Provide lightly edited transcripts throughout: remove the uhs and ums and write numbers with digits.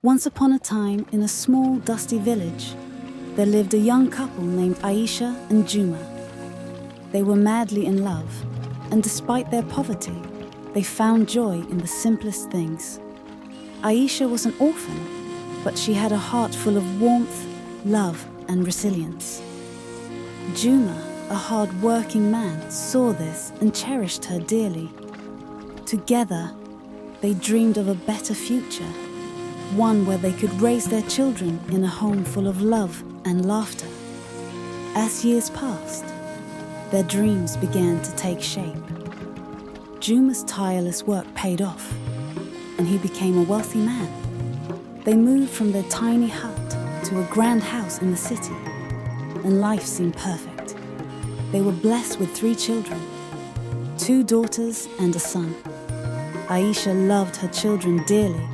Once upon a time, in a small, dusty village, there lived a young couple named Aisha and Juma. They were madly in love, and despite their poverty, they found joy in the simplest things. Aisha was an orphan, but she had a heart full of warmth, love, and resilience. Juma, a hard-working man, saw this and cherished her dearly. Together, they dreamed of a better future, one where they could raise their children in a home full of love and laughter. As years passed, their dreams began to take shape. Juma's tireless work paid off, and he became a wealthy man. They moved from their tiny hut to a grand house in the city, and life seemed perfect. They were blessed with 3 children, 2 daughters and a son. Aisha loved her children dearly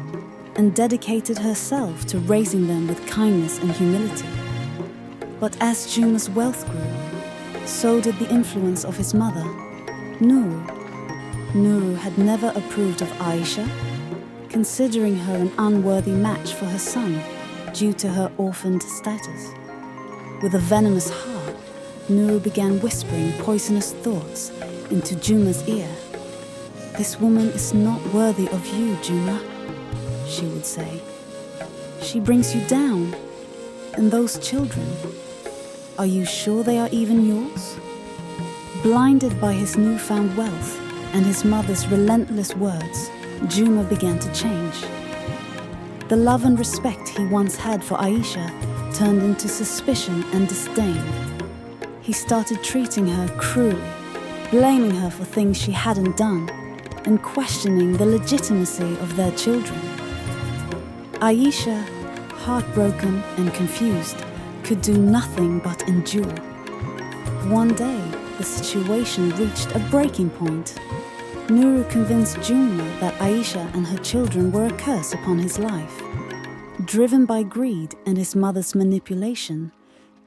and dedicated herself to raising them with kindness and humility. But as Juma's wealth grew, so did the influence of his mother, Nuru. Nuru had never approved of Aisha, considering her an unworthy match for her son due to her orphaned status. With a venomous heart, Nuru began whispering poisonous thoughts into Juma's ear. "This woman is not worthy of you, Juma," she would say. "She brings you down. And those children, are you sure they are even yours?" Blinded by his newfound wealth and his mother's relentless words, Juma began to change. The love and respect he once had for Aisha turned into suspicion and disdain. He started treating her cruelly, blaming her for things she hadn't done, and questioning the legitimacy of their children. Aisha, heartbroken and confused, could do nothing but endure. One day, the situation reached a breaking point. Nuru convinced Juma that Aisha and her children were a curse upon his life. Driven by greed and his mother's manipulation,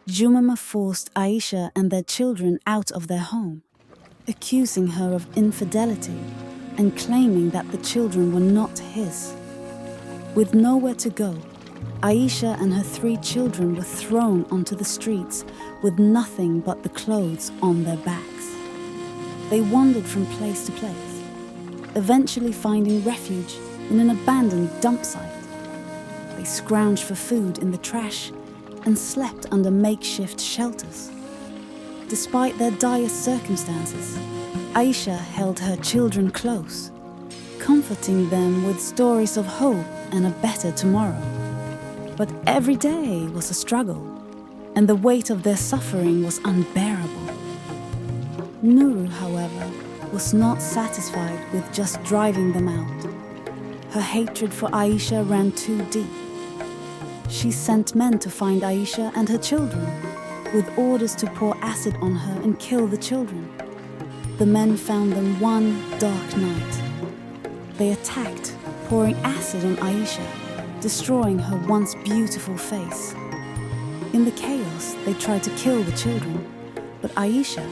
Juma forced Aisha and their children out of their home, accusing her of infidelity and claiming that the children were not his. With nowhere to go, Aisha and her 3 children were thrown onto the streets with nothing but the clothes on their backs. They wandered from place to place, eventually finding refuge in an abandoned dump site. They scrounged for food in the trash and slept under makeshift shelters. Despite their dire circumstances, Aisha held her children close, comforting them with stories of hope and a better tomorrow. But every day was a struggle, and the weight of their suffering was unbearable. Nuru, however, was not satisfied with just driving them out. Her hatred for Aisha ran too deep. She sent men to find Aisha and her children, with orders to pour acid on her and kill the children. The men found them one dark night. They attacked, pouring acid on Aisha, destroying her once beautiful face. In the chaos, they tried to kill the children, but Aisha,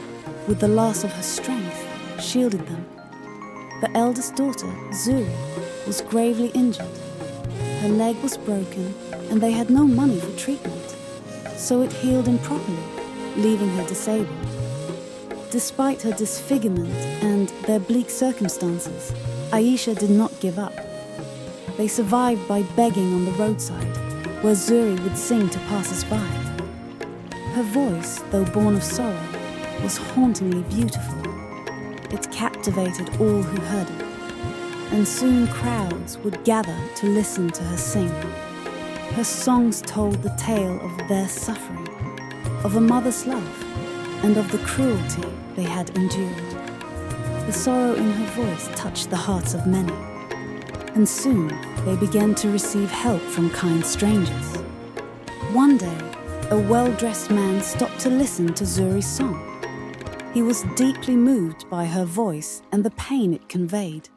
with the loss of her strength, shielded them. The eldest daughter, Zuri, was gravely injured. Her leg was broken, and they had no money for treatment, so it healed improperly, leaving her disabled. Despite her disfigurement and their bleak circumstances, Aisha did not give up. They survived by begging on the roadside, where Zuri would sing to passers-by. Her voice, though born of sorrow, was hauntingly beautiful. It captivated all who heard it, and soon crowds would gather to listen to her sing. Her songs told the tale of their suffering, of a mother's love, and of the cruelty they had endured. The sorrow in her voice touched the hearts of many, and soon they began to receive help from kind strangers. One day, a well-dressed man stopped to listen to Zuri's song. He was deeply moved by her voice and the pain it conveyed.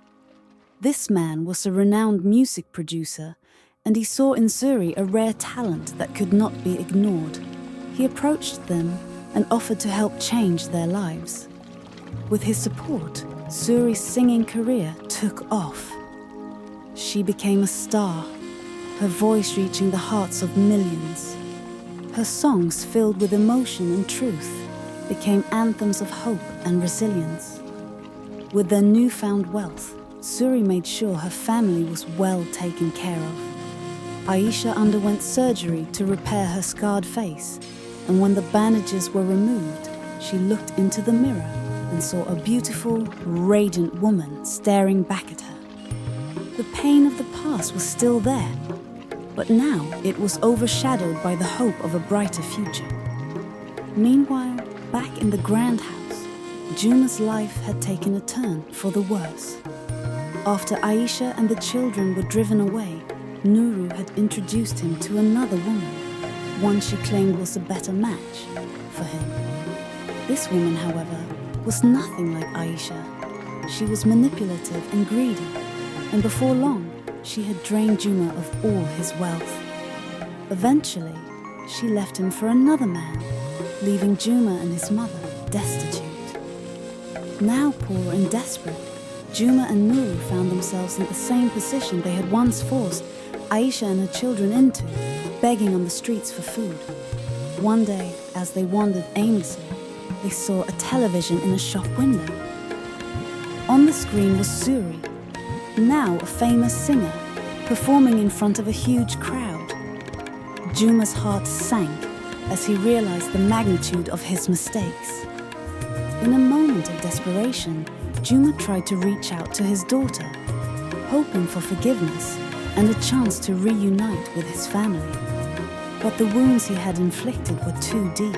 This man was a renowned music producer, and he saw in Zuri a rare talent that could not be ignored. He approached them and offered to help change their lives. With his support, Zuri's singing career took off. She became a star, her voice reaching the hearts of millions. Her songs, filled with emotion and truth, became anthems of hope and resilience. With their newfound wealth, Zuri made sure her family was well taken care of. Aisha underwent surgery to repair her scarred face, and when the bandages were removed, she looked into the mirror and saw a beautiful, radiant woman staring back at her. The pain of the past was still there, but now it was overshadowed by the hope of a brighter future. Meanwhile, back in the grand house, Juma's life had taken a turn for the worse. After Aisha and the children were driven away, Nuru had introduced him to another woman, one she claimed was a better match for him. This woman, however, was nothing like Aisha. She was manipulative and greedy, and before long, she had drained Juma of all his wealth. Eventually, she left him for another man, leaving Juma and his mother destitute. Now poor and desperate, Juma and Nuru found themselves in the same position they had once forced Aisha and her children into, begging on the streets for food. One day, as they wandered aimlessly, they saw a television in a shop window. On the screen was Zuri, now a famous singer, performing in front of a huge crowd. Juma's heart sank as he realized the magnitude of his mistakes. In a moment of desperation, Juma tried to reach out to his daughter, hoping for forgiveness and a chance to reunite with his family. But the wounds he had inflicted were too deep,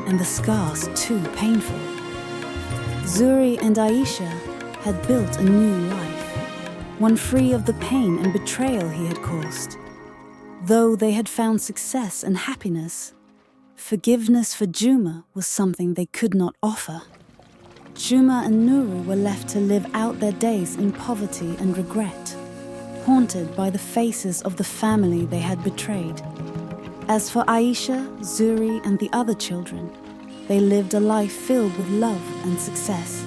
and the scars too painful. Zuri and Aisha had built a new life, one free of the pain and betrayal he had caused. Though they had found success and happiness, forgiveness for Juma was something they could not offer. Juma and Nuru were left to live out their days in poverty and regret, haunted by the faces of the family they had betrayed. As for Aisha, Zuri, and the other children, they lived a life filled with love and success.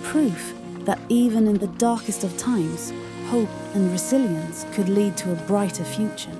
Proof that even in the darkest of times, hope and resilience could lead to a brighter future.